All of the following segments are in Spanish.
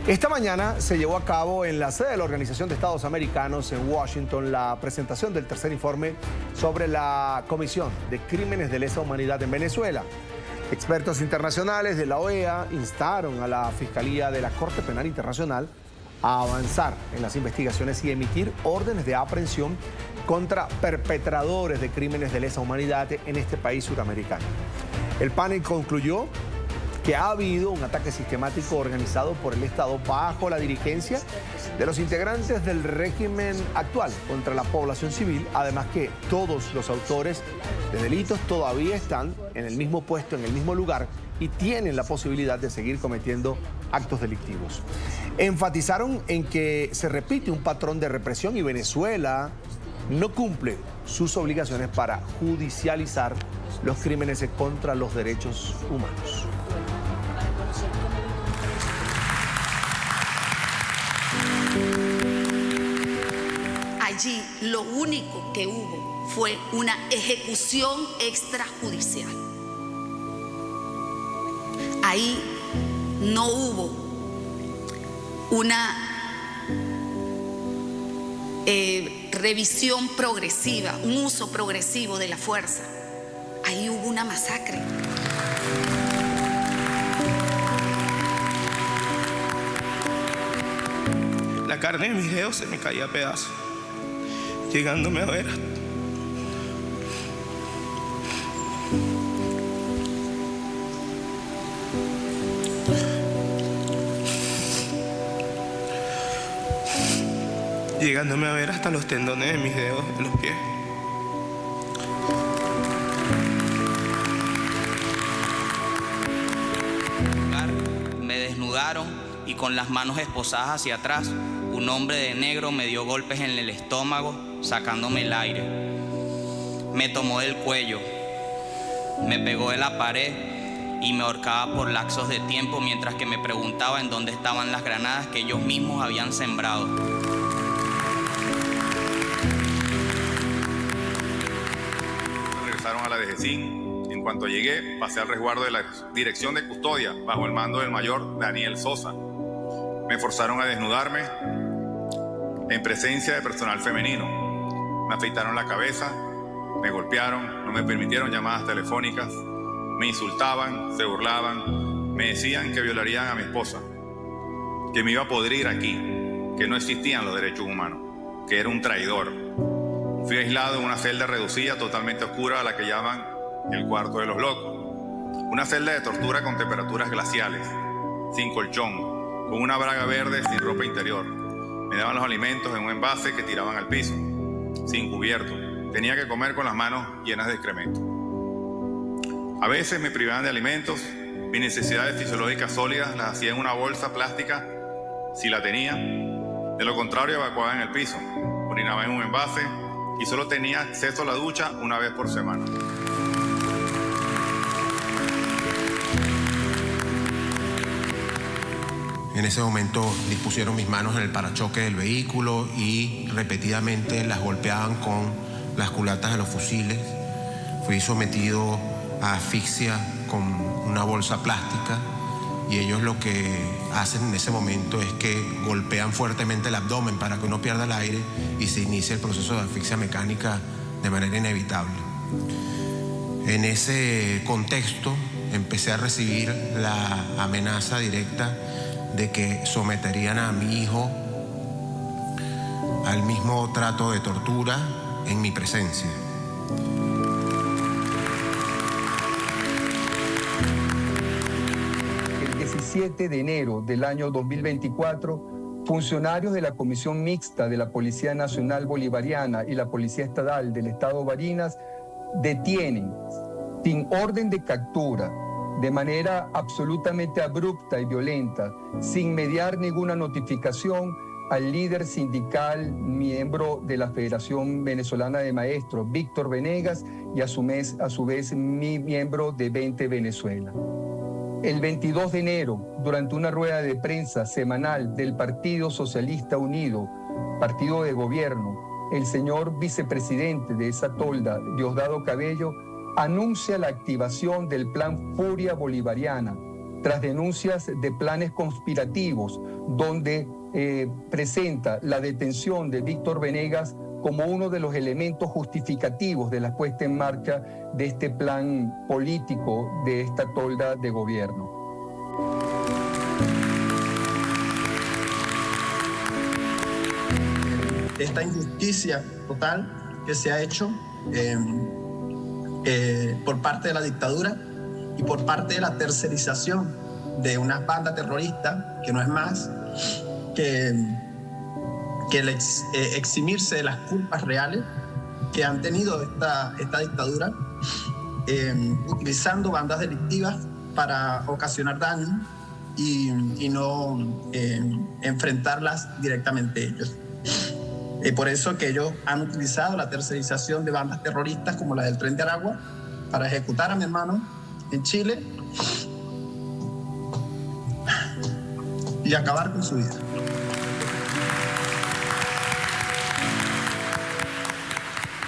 Esta mañana se llevó a cabo en la sede de la Organización de Estados Americanos en Washington la presentación del tercer informe sobre la Comisión de Crímenes de Lesa Humanidad en Venezuela. Expertos internacionales de la OEA instaron a la Fiscalía de la Corte Penal Internacional a avanzar en las investigaciones y emitir órdenes de aprehensión contra perpetradores de crímenes de lesa humanidad en este país suramericano. El panel concluyó que ha habido un ataque sistemático organizado por el Estado bajo la dirigencia de los integrantes del régimen actual contra la población civil, además que todos los autores de delitos todavía están en el mismo puesto, en el mismo lugar y tienen la posibilidad de seguir cometiendo actos delictivos. Enfatizaron en que se repite un patrón de represión y Venezuela no cumple sus obligaciones para judicializar los crímenes contra los derechos humanos. Allí lo único que hubo fue una ejecución extrajudicial. Ahí no hubo una revisión progresiva, un uso progresivo de la fuerza. Ahí hubo una masacre. La carne de mis dedos se me caía a pedazos, llegándome a ver. Llegándome a ver hasta los tendones de mis dedos de los pies. Me desnudaron y con las manos esposadas hacia atrás, un hombre de negro me dio golpes en el estómago, sacándome el aire. Me tomó del cuello, me pegó de la pared y me ahorcaba por lapsos de tiempo mientras que me preguntaba en dónde estaban las granadas que ellos mismos habían sembrado. Regresaron a la DGCIN. En cuanto llegué, pasé al resguardo de la Dirección de Custodia bajo el mando del mayor Daniel Sosa. Me forzaron a desnudarme en presencia de personal femenino. Me afeitaron la cabeza, me golpearon, no me permitieron llamadas telefónicas, me insultaban, se burlaban, me decían que violarían a mi esposa, que me iba a podrir aquí, que no existían los derechos humanos, que era un traidor. Fui aislado en una celda reducida, totalmente oscura, a la que llaman el cuarto de los locos. Una celda de tortura con temperaturas glaciales, sin colchón, con una braga verde, sin ropa interior. Me daban los alimentos en un envase que tiraban al piso, sin cubierto. Tenía que comer con las manos llenas de excremento. A veces me privaban de alimentos. Mis necesidades fisiológicas sólidas las hacía en una bolsa plástica, si la tenía. De lo contrario, evacuaba en el piso. Orinaba en un envase y solo tenía acceso a la ducha una vez por semana. En ese momento dispusieron mis manos en el parachoque del vehículo y repetidamente las golpeaban con las culatas de los fusiles. Fui sometido a asfixia con una bolsa plástica y ellos lo que hacen en ese momento es que golpean fuertemente el abdomen para que uno pierda el aire y se inicie el proceso de asfixia mecánica de manera inevitable. En ese contexto empecé a recibir la amenaza directa de que someterían a mi hijo al mismo trato de tortura en mi presencia. El 17 de enero del año 2024, funcionarios de la Comisión Mixta de la Policía Nacional Bolivariana y la Policía Estatal del Estado Barinas detienen, sin orden de captura, de manera absolutamente abrupta y violenta, sin mediar ninguna notificación, al líder sindical, miembro de la Federación Venezolana de Maestros, Víctor Venegas, y a su vez miembro de 20 Venezuela. El 22 de enero, durante una rueda de prensa semanal del Partido Socialista Unido, partido de gobierno, el señor vicepresidente de esa tolda, Diosdado Cabello, anuncia la activación del Plan Furia Bolivariana, tras denuncias de planes conspirativos, donde presenta la detención de Víctor Venegas como uno de los elementos justificativos de la puesta en marcha de este plan político de esta tolda de gobierno. Esta injusticia total que se ha hecho por parte de la dictadura y por parte de la tercerización de unas bandas terroristas, que no es más que el eximirse de las culpas reales que han tenido esta dictadura, utilizando bandas delictivas para ocasionar daño y no enfrentarlas directamente ellos. Por eso que ellos han utilizado la tercerización de bandas terroristas como la del Tren de Aragua para ejecutar a mi hermano en Chile y acabar con su vida.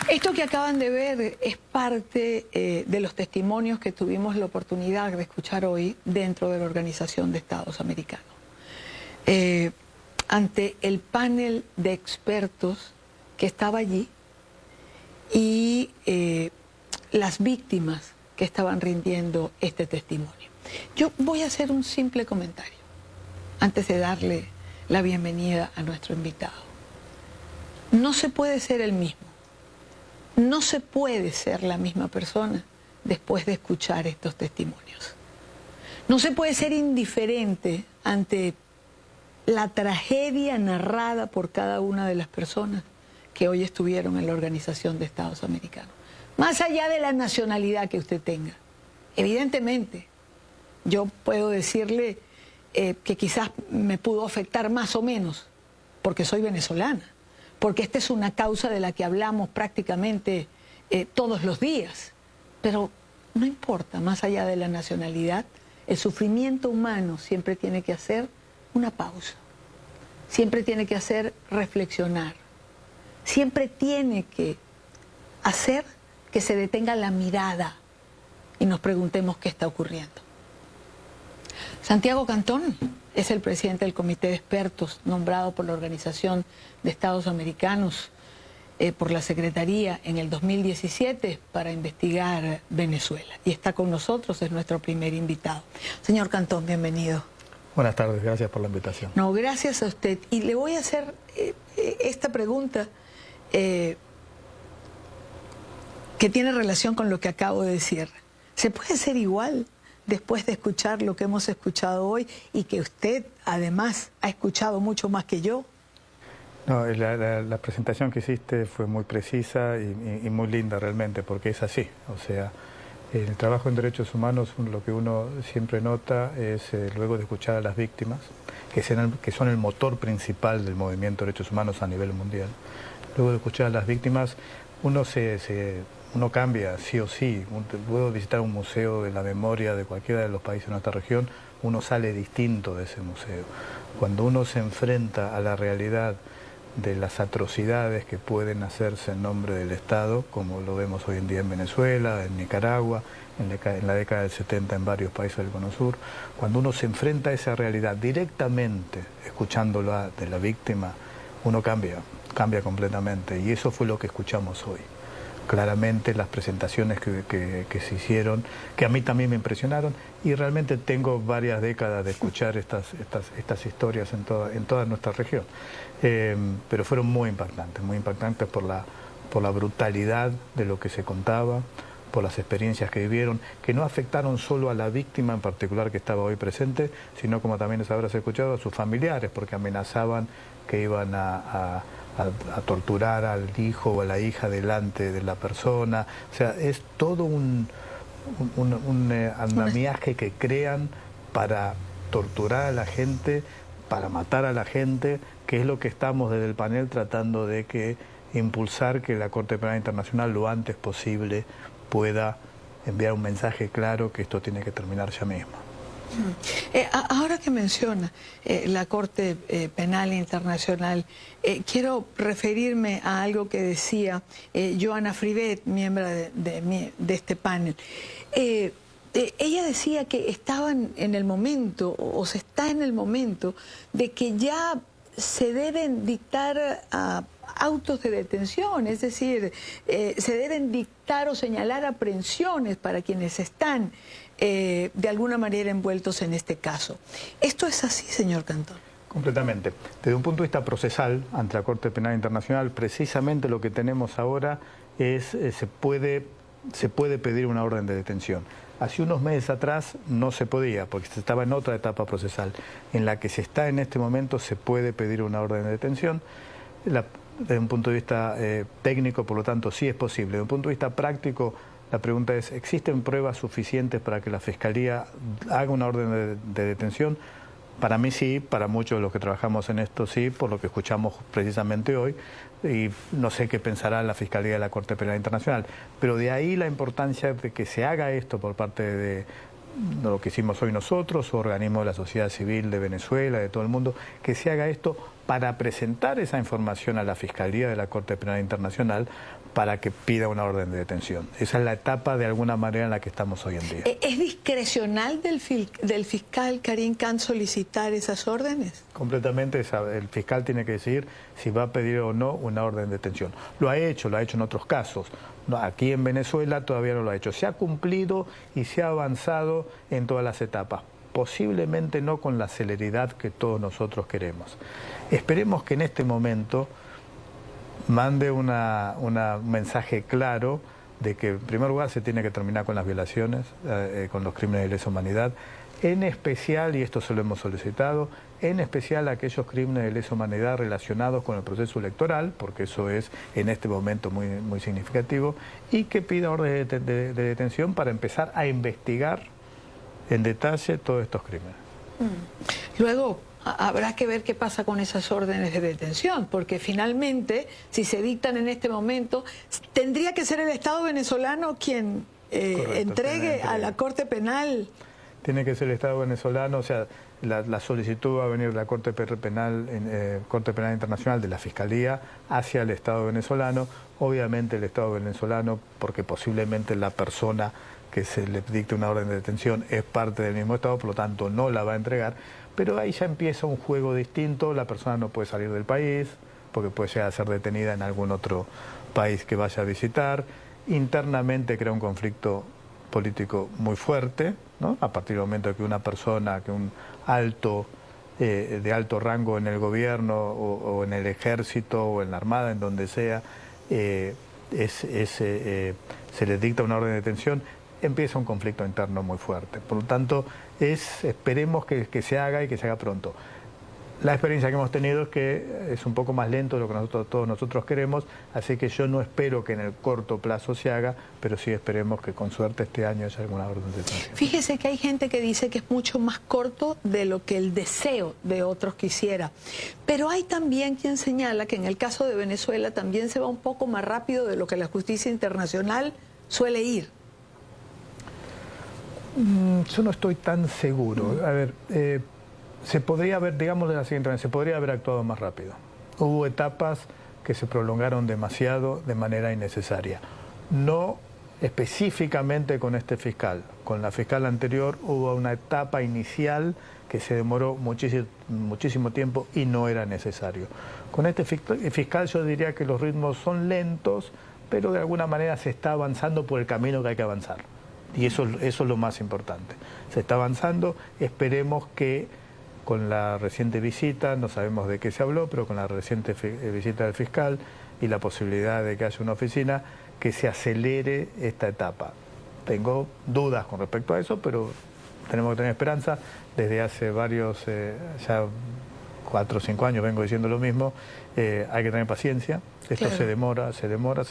Esto que acaban de ver es parte de los testimonios que tuvimos la oportunidad de escuchar hoy dentro de la Organización de Estados Americanos. Ante el panel de expertos que estaba allí y las víctimas que estaban rindiendo este testimonio. Yo voy a hacer un simple comentario antes de darle la bienvenida a nuestro invitado. No se puede ser el mismo, no se puede ser la misma persona después de escuchar estos testimonios. No se puede ser indiferente ante la tragedia narrada por cada una de las personas que hoy estuvieron en la Organización de Estados Americanos. Más allá de la nacionalidad que usted tenga. Evidentemente, yo puedo decirle que quizás me pudo afectar más o menos, porque soy venezolana, porque esta es una causa de la que hablamos prácticamente todos los días. Pero no importa, más allá de la nacionalidad, el sufrimiento humano siempre tiene que hacer una pausa, siempre tiene que hacer reflexionar, siempre tiene que hacer que se detenga la mirada y nos preguntemos qué está ocurriendo. Santiago Cantón es el presidente del comité de expertos nombrado por la Organización de Estados Americanos por la Secretaría en el 2017 para investigar Venezuela. Y está con nosotros, es nuestro primer invitado. Señor Cantón, bienvenido. Buenas tardes, gracias por la invitación. No, gracias a usted. Y le voy a hacer esta pregunta que tiene relación con lo que acabo de decir. ¿Se puede ser igual después de escuchar lo que hemos escuchado hoy y que usted además ha escuchado mucho más que yo? No, la presentación que hiciste fue muy precisa y muy linda realmente, porque es así. O sea, en el trabajo en derechos humanos lo que uno siempre nota es, luego de escuchar a las víctimas, que son el motor principal del movimiento de derechos humanos a nivel mundial, luego de escuchar a las víctimas, uno cambia sí o sí. Puedo visitar un museo de la memoria de cualquiera de los países de nuestra región, uno sale distinto de ese museo. Cuando uno se enfrenta a la realidad de las atrocidades que pueden hacerse en nombre del Estado, como lo vemos hoy en día en Venezuela, en Nicaragua, en la década del 70 en varios países del Cono Sur, cuando uno se enfrenta a esa realidad directamente, escuchándola de la víctima, uno cambia completamente. Y eso fue lo que escuchamos hoy. Claramente las presentaciones que se hicieron, que a mí también me impresionaron, y realmente tengo varias décadas de escuchar estas historias en toda nuestra región. Pero fueron muy impactantes por la brutalidad de lo que se contaba, por las experiencias que vivieron, que no afectaron solo a la víctima en particular que estaba hoy presente, sino, como también les habrás escuchado, a sus familiares, porque amenazaban que iban a torturar al hijo o a la hija delante de la persona. O sea, es todo un andamiaje que crean para torturar a la gente, para matar a la gente, que es lo que estamos desde el panel tratando de impulsar que la Corte Penal Internacional lo antes posible pueda enviar un mensaje claro que esto tiene que terminar ya mismo. Ahora que menciona la Corte Penal Internacional, quiero referirme a algo que decía Johanna Frivet, miembro de este panel. ella decía que estaban en el momento, o se está en el momento, de que ya se deben dictar autos de detención, es decir, se deben dictar o señalar aprehensiones para quienes están de alguna manera envueltos en este caso. ¿Esto es así, señor Cantón? Completamente. Desde un punto de vista procesal, ante la Corte Penal Internacional, precisamente lo que tenemos ahora es, se puede pedir una orden de detención. Hace unos meses atrás no se podía, porque se estaba en otra etapa procesal. En la que se está en este momento se puede pedir una orden de detención. Desde un punto de vista técnico, por lo tanto, sí es posible. Desde un punto de vista práctico, la pregunta es, ¿existen pruebas suficientes para que la Fiscalía haga una orden de detención? Para mí sí, para muchos de los que trabajamos en esto sí, por lo que escuchamos precisamente hoy, y no sé qué pensará la Fiscalía de la Corte Penal Internacional. Pero de ahí la importancia de que se haga esto por parte de lo que hicimos hoy nosotros, organismos de la sociedad civil de Venezuela, de todo el mundo, que se haga esto para presentar esa información a la Fiscalía de la Corte Penal Internacional para que pida una orden de detención. Esa es la etapa de alguna manera en la que estamos hoy en día. ¿Es discrecional del fiscal Karim Khan solicitar esas órdenes? Completamente, el fiscal tiene que decidir si va a pedir o no una orden de detención. Lo ha hecho en otros casos. Aquí en Venezuela todavía no lo ha hecho. Se ha cumplido y se ha avanzado en todas las etapas. Posiblemente no con la celeridad que todos nosotros queremos. Esperemos que en este momento mande un mensaje claro de que en primer lugar se tiene que terminar con las violaciones, con los crímenes de lesa humanidad, en especial, y esto se lo hemos solicitado, en especial aquellos crímenes de lesa humanidad relacionados con el proceso electoral, porque eso es en este momento muy significativo, y que pida orden de detención para empezar a investigar en detalle todos estos crímenes. Luego habrá que ver qué pasa con esas órdenes de detención, porque finalmente, si se dictan en este momento, tendría que ser el Estado venezolano quien entregue a la Corte Penal. Tiene que ser el Estado venezolano, o sea, la solicitud va a venir de la Corte Penal Internacional, de la Fiscalía, hacia el Estado venezolano. Obviamente el Estado venezolano, porque posiblemente la persona que se le dicte una orden de detención es parte del mismo Estado, por lo tanto no la va a entregar. Pero ahí ya empieza un juego distinto, la persona no puede salir del país, porque puede llegar a ser detenida en algún otro país que vaya a visitar. Internamente crea un conflicto político muy fuerte, ¿no? A partir del momento que una persona, que un de alto rango en el gobierno o en el ejército o en la armada, en donde sea, se le dicta una orden de detención, empieza un conflicto interno muy fuerte. Por lo tanto, esperemos que se haga y que se haga pronto. La experiencia que hemos tenido es que es un poco más lento de lo que todos nosotros queremos, así que yo no espero que en el corto plazo se haga, pero sí esperemos que con suerte este año haya alguna orden de detención. Fíjese que hay gente que dice que es mucho más corto de lo que el deseo de otros quisiera, pero hay también quien señala que en el caso de Venezuela también se va un poco más rápido de lo que la justicia internacional suele ir. Yo no estoy tan seguro. A ver, se podría haber, digamos de la siguiente manera, se podría haber actuado más rápido. Hubo etapas que se prolongaron demasiado de manera innecesaria. No específicamente con este fiscal. Con la fiscal anterior hubo una etapa inicial que se demoró muchísimo tiempo y no era necesario. Con este fiscal yo diría que los ritmos son lentos, pero de alguna manera se está avanzando por el camino que hay que avanzar. Y eso es lo más importante. Se está avanzando, esperemos que con la reciente visita, no sabemos de qué se habló, pero con la reciente visita del fiscal y la posibilidad de que haya una oficina, que se acelere esta etapa. Tengo dudas con respecto a eso, pero tenemos que tener esperanza. Desde hace ya 4 o 5 años vengo diciendo lo mismo, hay que tener paciencia, esto claro. se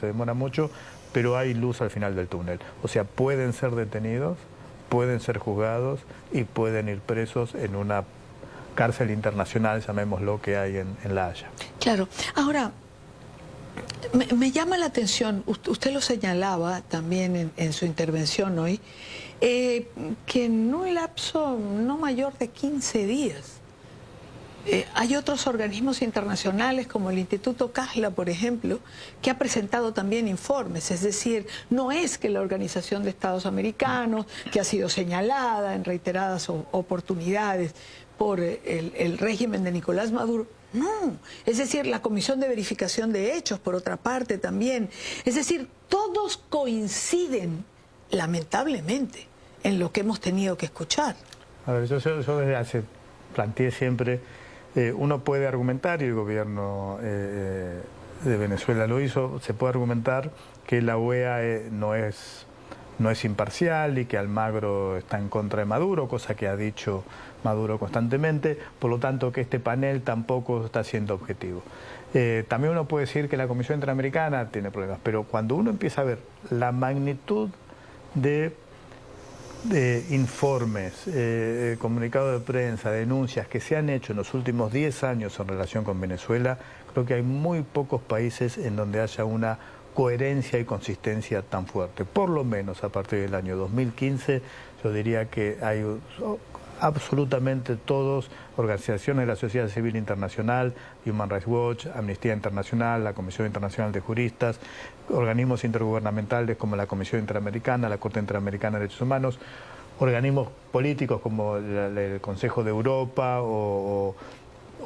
demora mucho, pero hay luz al final del túnel. O sea, pueden ser detenidos, pueden ser juzgados y pueden ir presos en una cárcel internacional, llamémoslo, que hay en La Haya. Claro. Ahora, me llama la atención, usted lo señalaba también en su intervención hoy, que en un lapso no mayor de 15 días hay otros organismos internacionales como el Instituto Casla, por ejemplo, que ha presentado también informes. Es decir, no es que la Organización de Estados Americanos, que ha sido señalada en reiteradas oportunidades por el régimen de Nicolás Maduro, no. Es decir, la Comisión de Verificación de Hechos, por otra parte, también. Es decir, todos coinciden, lamentablemente, en lo que hemos tenido que escuchar. A ver, yo desde hace planteé siempre, uno puede argumentar, y el gobierno de Venezuela lo hizo, se puede argumentar que la OEA no es imparcial y que Almagro está en contra de Maduro, cosa que ha dicho Maduro constantemente, por lo tanto que este panel tampoco está siendo objetivo. También uno puede decir que la Comisión Interamericana tiene problemas, pero cuando uno empieza a ver la magnitud de informes, comunicados de prensa, denuncias que se han hecho en los últimos 10 años en relación con Venezuela, creo que hay muy pocos países en donde haya una coherencia y consistencia tan fuerte. Por lo menos a partir del año 2015, yo diría que hay absolutamente todos, organizaciones de la sociedad civil internacional, Human Rights Watch, Amnistía Internacional, la Comisión Internacional de Juristas, organismos intergubernamentales como la Comisión Interamericana, la Corte Interamericana de Derechos Humanos, organismos políticos como el Consejo de Europa o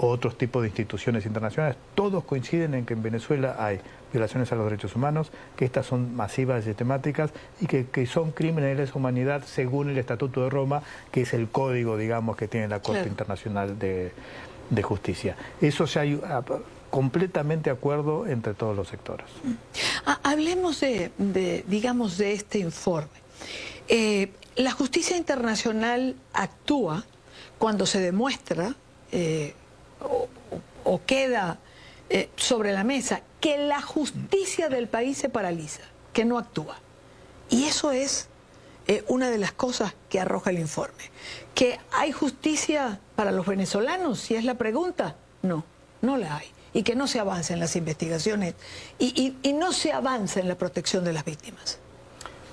otros tipos de instituciones internacionales, todos coinciden en que en Venezuela hay violaciones a los derechos humanos, que estas son masivas y sistemáticas y que son crímenes de lesa humanidad según el Estatuto de Roma, que es el código, digamos, que tiene la Corte Internacional de Justicia. Eso ya hay completamente acuerdo entre todos los sectores. Hablemos digamos, de este informe. La justicia internacional actúa cuando se demuestra o queda sobre la mesa que la justicia del país se paraliza, que no actúa. Y eso es una de las cosas que arroja el informe. ¿Que hay justicia para los venezolanos? Si es la pregunta, no, no la hay. Y que no se avanza en las investigaciones y no se avanza en la protección de las víctimas.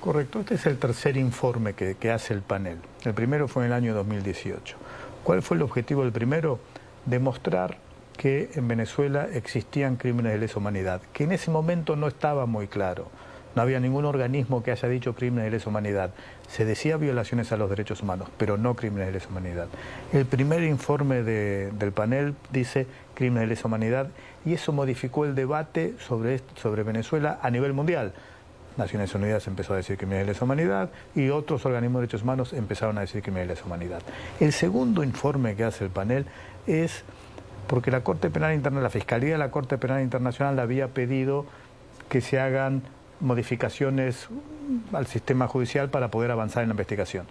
Correcto, este es el tercer informe que hace el panel. El primero fue en el año 2018. ¿Cuál fue el objetivo del primero? Demostrar que en Venezuela existían crímenes de lesa humanidad, que en ese momento no estaba muy claro. No había ningún organismo que haya dicho crímenes de lesa humanidad. Se decía violaciones a los derechos humanos, pero no crímenes de lesa humanidad. El primer informe del panel dice crímenes de lesa humanidad y eso modificó el debate sobre Venezuela a nivel mundial. Naciones Unidas empezó a decir crímenes de lesa humanidad y otros organismos de derechos humanos empezaron a decir crímenes de lesa humanidad. El segundo informe que hace el panel es porque la Corte Penal Internacional, la Fiscalía de la Corte Penal Internacional había pedido que se hagan modificaciones al sistema judicial para poder avanzar en la investigación.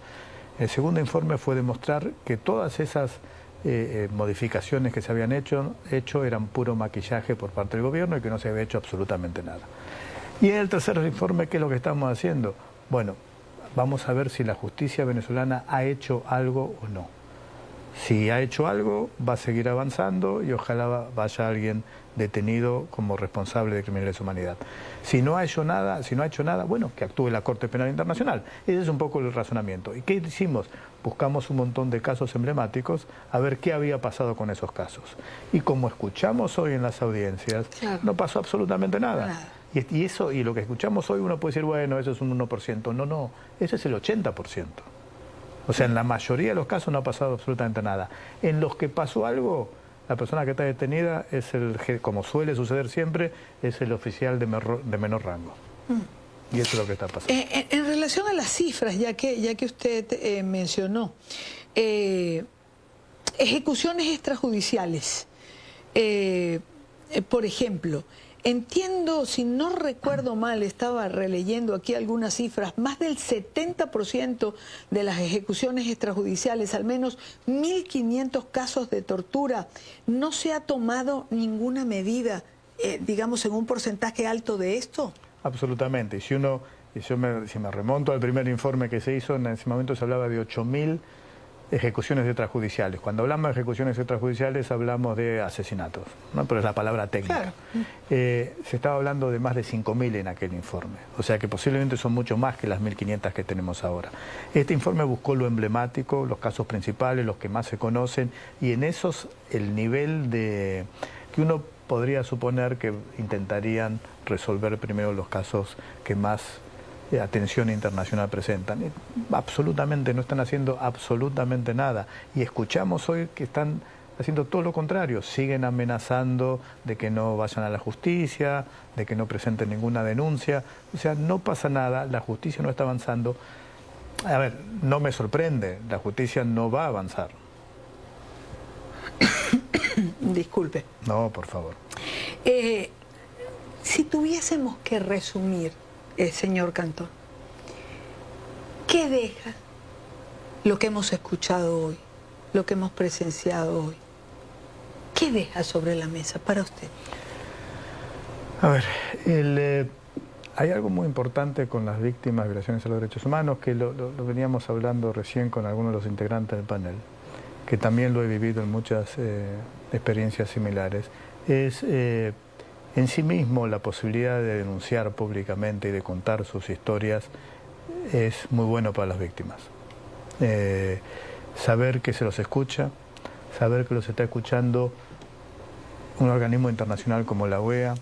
El segundo informe fue demostrar que todas esas modificaciones que se habían hecho eran puro maquillaje por parte del gobierno y que no se había hecho absolutamente nada. Y en el tercer informe, ¿qué es lo que estamos haciendo? Bueno, vamos a ver si la justicia venezolana ha hecho algo o no. Si ha hecho algo, va a seguir avanzando y ojalá vaya alguien detenido como responsable de crímenes de lesa humanidad. Si no ha hecho nada, bueno, que actúe la Corte Penal Internacional. Ese es un poco el razonamiento. ¿Y qué hicimos? Buscamos un montón de casos emblemáticos a ver qué había pasado con esos casos. Y como escuchamos hoy en las audiencias, no pasó absolutamente nada. Y lo que escuchamos hoy uno puede decir, bueno, eso es un 1%. No, ese es el 80%. O sea, en la mayoría de los casos no ha pasado absolutamente nada. En los que pasó algo, la persona que está detenida es como suele suceder siempre, es el oficial de menor rango. Y eso es lo que está pasando. En relación a las cifras, ya que usted mencionó, ejecuciones extrajudiciales, por ejemplo, entiendo, si no recuerdo mal, estaba releyendo aquí algunas cifras, más del 70% de las ejecuciones extrajudiciales, al menos 1.500 casos de tortura, no se ha tomado ninguna medida, digamos, en un porcentaje alto de esto. Absolutamente. Si me remonto al primer informe que se hizo, en ese momento se hablaba de 8.000 ejecuciones extrajudiciales. Cuando hablamos de ejecuciones extrajudiciales hablamos de asesinatos, ¿no? Pero es la palabra técnica. Claro. Se estaba hablando de más de 5.000 en aquel informe, o sea que posiblemente son mucho más que las 1.500 que tenemos ahora. Este informe buscó lo emblemático, los casos principales, los que más se conocen, y en esos el nivel de que uno podría suponer que intentarían resolver primero los casos que más atención internacional presentan. Absolutamente, no están haciendo absolutamente nada. Y escuchamos hoy que están haciendo todo lo contrario. Siguen amenazando de que no vayan a la justicia, de que no presenten ninguna denuncia. O sea, no pasa nada, la justicia no está avanzando. A ver, no me sorprende, la justicia no va a avanzar. Disculpe. No, por favor. Si tuviésemos que resumir, señor Cantón, ¿qué deja lo que hemos escuchado hoy, lo que hemos presenciado hoy? ¿Qué deja sobre la mesa para usted? A ver, hay algo muy importante con las víctimas de violaciones a los derechos humanos, que lo veníamos hablando recién con algunos de los integrantes del panel, que también lo he vivido en muchas experiencias similares, es en sí mismo la posibilidad de denunciar públicamente y de contar sus historias es muy bueno para las víctimas. Saber que se los escucha, saber que los está escuchando un organismo internacional como la OEA,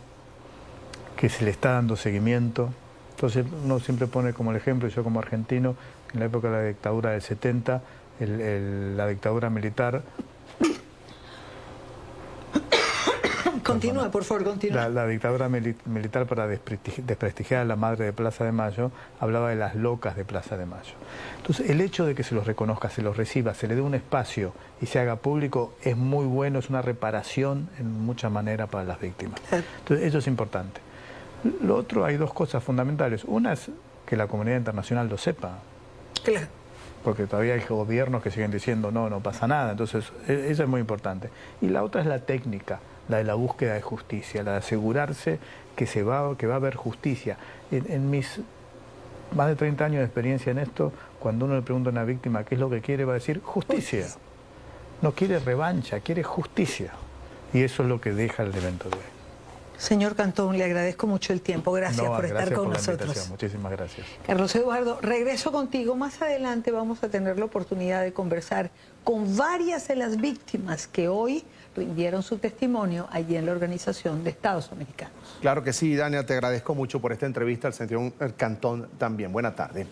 que se le está dando seguimiento. Entonces uno siempre pone como el ejemplo, yo como argentino, en la época de la dictadura del 70, la dictadura militar... Continúa, por favor, continúa. La dictadura militar, para desprestigiar a la madre de Plaza de Mayo, hablaba de las locas de Plaza de Mayo. Entonces, el hecho de que se los reconozca, se los reciba, se le dé un espacio y se haga público es muy bueno, es una reparación en mucha manera para las víctimas. Entonces, eso es importante. Lo otro, hay dos cosas fundamentales. Una es que la comunidad internacional lo sepa. Claro. Porque todavía hay gobiernos que siguen diciendo no pasa nada. Entonces, eso es muy importante. Y la otra es la técnica, la de la búsqueda de justicia, la de asegurarse que va a haber justicia. En mis más de 30 años de experiencia en esto, cuando uno le pregunta a una víctima qué es lo que quiere, va a decir justicia. No quiere revancha, quiere justicia. Y eso es lo que deja el evento de hoy. Señor Cantón, le agradezco mucho el tiempo. Gracias por estar con nosotros. Muchísimas gracias. Carlos Eduardo, regreso contigo. Más adelante vamos a tener la oportunidad de conversar con varias de las víctimas que hoy rindieron su testimonio allí en la Organización de Estados Americanos. Claro que sí, Dania, te agradezco mucho por esta entrevista al señor Cantón también. Buena tarde.